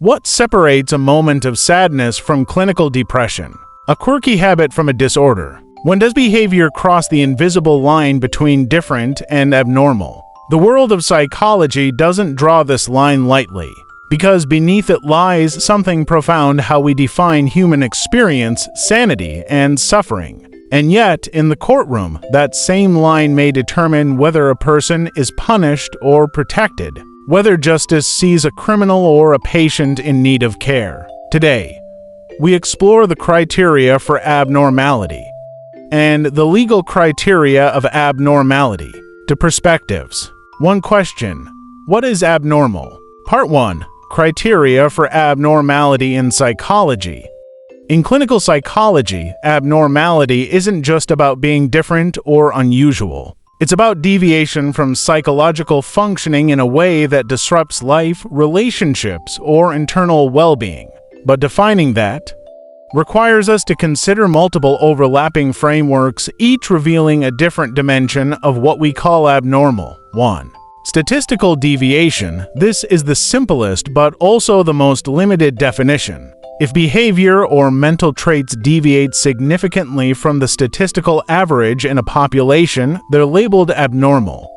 What separates a moment of sadness from clinical depression? A quirky habit from a disorder. When does behavior cross the invisible line between different and abnormal? The world of psychology doesn't draw this line lightly, because beneath it lies something profound: how we define human experience, sanity, and suffering. And yet, in the courtroom, that same line may determine whether a person is punished or protected, whether justice sees a criminal or a patient in need of care. Today, we explore the criteria for abnormality and the legal criteria of abnormality. To perspectives. 1 question: what is abnormal? Part 1. Criteria for abnormality in psychology. In clinical psychology, abnormality isn't just about being different or unusual. It's about deviation from psychological functioning in a way that disrupts life, relationships, or internal well-being. But defining that requires us to consider multiple overlapping frameworks, each revealing a different dimension of what we call abnormal. 1. Statistical deviation. This is the simplest but also the most limited definition. If behavior or mental traits deviate significantly from the statistical average in a population, they're labeled abnormal.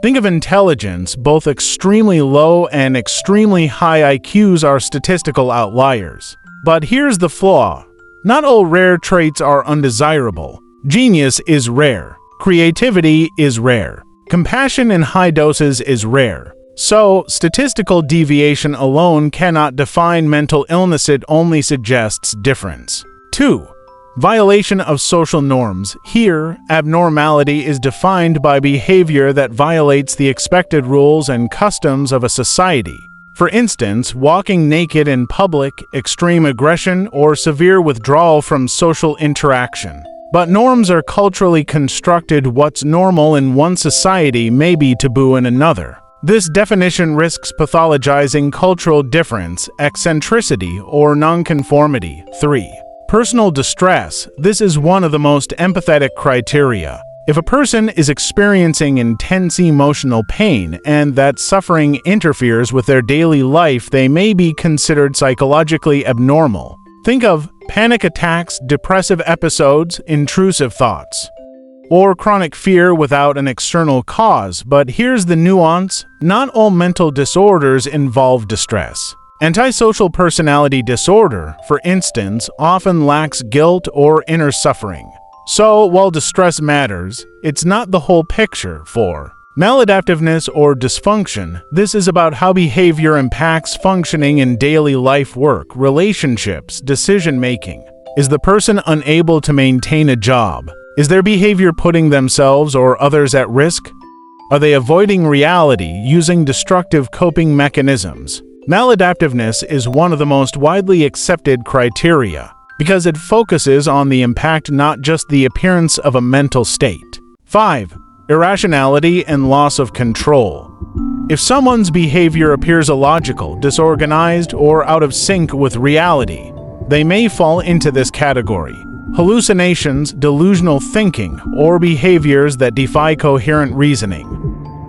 Think of intelligence. Both extremely low and extremely high IQs are statistical outliers. But here's the flaw. Not all rare traits are undesirable. Genius is rare. Creativity is rare. Compassion in high doses is rare. So, statistical deviation alone cannot define mental illness, it only suggests difference. 2. Violation of social norms. Here, abnormality is defined by behavior that violates the expected rules and customs of a society. For instance, walking naked in public, extreme aggression, or severe withdrawal from social interaction. But norms are culturally constructed. What's normal in one society may be taboo in another. This definition risks pathologizing cultural difference, eccentricity, or nonconformity. 3. Personal distress. This is one of the most empathetic criteria. If a person is experiencing intense emotional pain and that suffering interferes with their daily life, they may be considered psychologically abnormal. Think of panic attacks, depressive episodes, intrusive thoughts, or chronic fear without an external cause. But here's the nuance: not all mental disorders involve distress. Antisocial personality disorder, for instance, often lacks guilt or inner suffering. So, while distress matters, it's not the whole picture. 4. Maladaptiveness or dysfunction. This is about how behavior impacts functioning in daily life, work, relationships, decision-making. Is the person unable to maintain a job? Is their behavior putting themselves or others at risk? Are they avoiding reality, using destructive coping mechanisms? Maladaptiveness is one of the most widely accepted criteria, because it focuses on the impact, not just the appearance of a mental state. 5. Irrationality and loss of control. If someone's behavior appears illogical, disorganized, or out of sync with reality, they may fall into this category. Hallucinations, delusional thinking, or behaviors that defy coherent reasoning.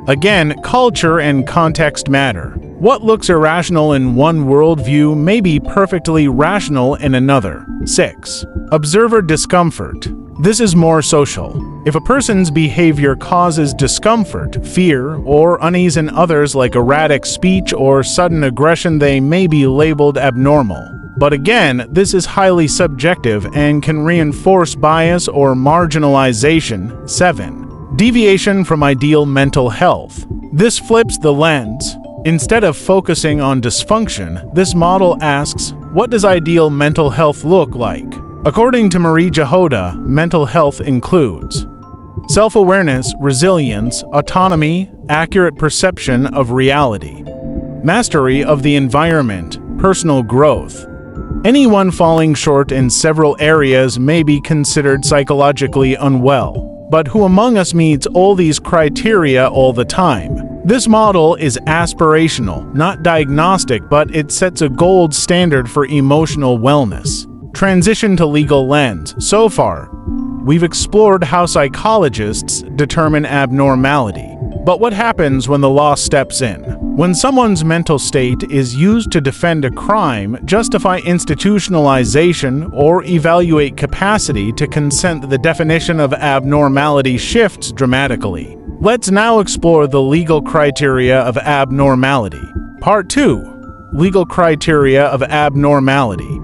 Again, culture and context matter. What looks irrational in one worldview may be perfectly rational in another. 6. Observer discomfort. This is more social. If a person's behavior causes discomfort, fear, or unease in others, like erratic speech or sudden aggression, they may be labeled abnormal. But again, this is highly subjective and can reinforce bias or marginalization. 7. Deviation from ideal mental health. This flips the lens. Instead of focusing on dysfunction, this model asks, what does ideal mental health look like? According to Marie Jahoda, mental health includes self-awareness, resilience, autonomy, accurate perception of reality, mastery of the environment, personal growth. Anyone falling short in several areas may be considered psychologically unwell. But who among us meets all these criteria all the time? This model is aspirational, not diagnostic, but it sets a gold standard for emotional wellness. Transition to legal lens. So far, we've explored how psychologists determine abnormality. But what happens when the law steps in? When someone's mental state is used to defend a crime, justify institutionalization, or evaluate capacity to consent, the definition of abnormality shifts dramatically. Let's now explore the legal criteria of abnormality. Part 2. Legal criteria of abnormality.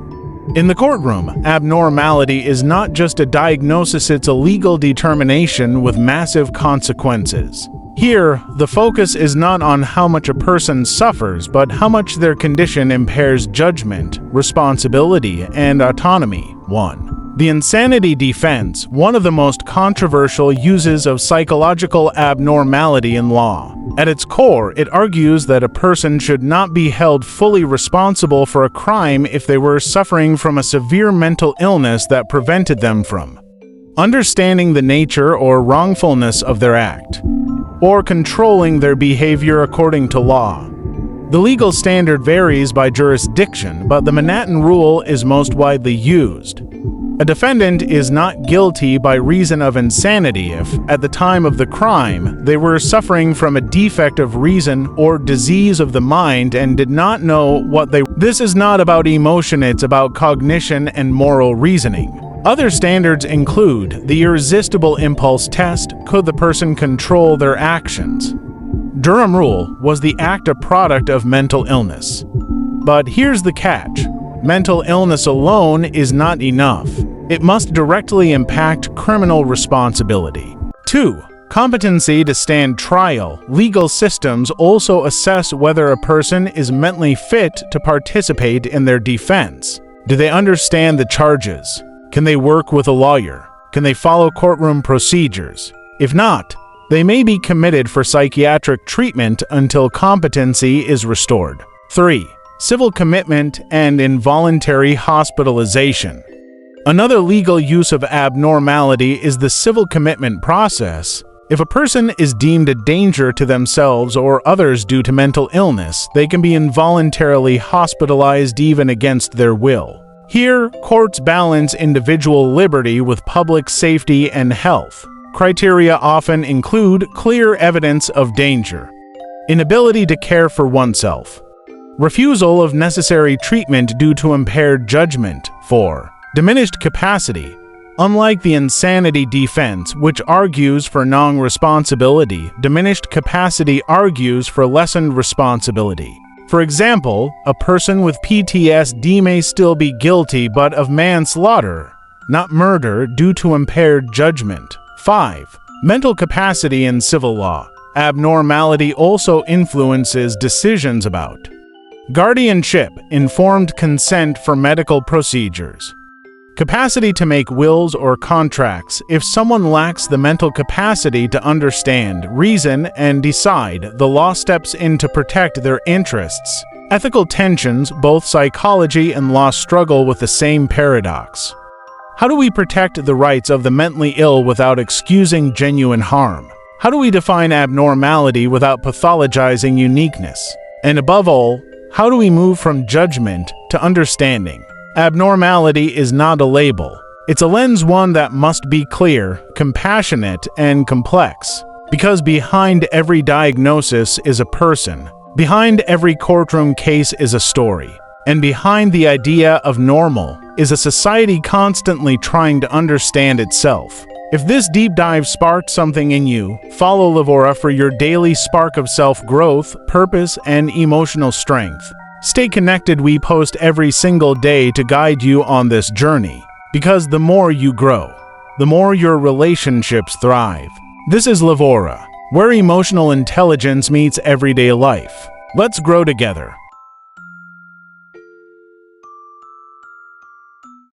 In the courtroom, abnormality is not just a diagnosis, it's a legal determination with massive consequences. Here, the focus is not on how much a person suffers, but how much their condition impairs judgment, responsibility, and autonomy. 1. The insanity defense, one of the most controversial uses of psychological abnormality in law. At its core, it argues that a person should not be held fully responsible for a crime if they were suffering from a severe mental illness that prevented them from understanding the nature or wrongfulness of their act, or controlling their behavior according to law. The legal standard varies by jurisdiction, but the Manhattan Rule is most widely used. A defendant is not guilty by reason of insanity if, at the time of the crime, they were suffering from a defect of reason or disease of the mind and did not know what they were. This is not about emotion, it's about cognition and moral reasoning. Other standards include the irresistible impulse test. Could the person control their actions? Durham Rule, was the act a product of mental illness? But here's the catch. Mental illness alone is not enough. It must directly impact criminal responsibility. 2. Competency to stand trial. Legal systems also assess whether a person is mentally fit to participate in their defense. Do they understand the charges? Can they work with a lawyer? Can they follow courtroom procedures? If not, they may be committed for psychiatric treatment until competency is restored. 3. Civil commitment and involuntary hospitalization. Another legal use of abnormality is the civil commitment process. If a person is deemed a danger to themselves or others due to mental illness, they can be involuntarily hospitalized even against their will. Here, courts balance individual liberty with public safety and health. Criteria often include clear evidence of danger, inability to care for oneself, refusal of necessary treatment due to impaired judgment. 4. Diminished capacity. Unlike the insanity defense, which argues for non-responsibility, diminished capacity argues for lessened responsibility. For example, a person with PTSD may still be guilty but of manslaughter, not murder, due to impaired judgment. 5. Mental capacity in civil law. Abnormality also influences decisions about guardianship, informed consent for medical procedures, capacity to make wills or contracts. If someone lacks the mental capacity to understand, reason, and decide, the law steps in to protect their interests. Ethical tensions. Both psychology and law struggle with the same paradox. How do we protect the rights of the mentally ill without excusing genuine harm? How do we define abnormality without pathologizing uniqueness? And above all, how do we move from judgment to understanding? Abnormality is not a label. It's a lens, one that must be clear, compassionate, and complex. Because behind every diagnosis is a person. Behind every courtroom case is a story. And behind the idea of normal is a society constantly trying to understand itself. If this deep dive sparked something in you, follow Livora for your daily spark of self-growth, purpose, and emotional strength. Stay connected. We post every single day to guide you on this journey. Because the more you grow, the more your relationships thrive. This is Livora, where emotional intelligence meets everyday life. Let's grow together.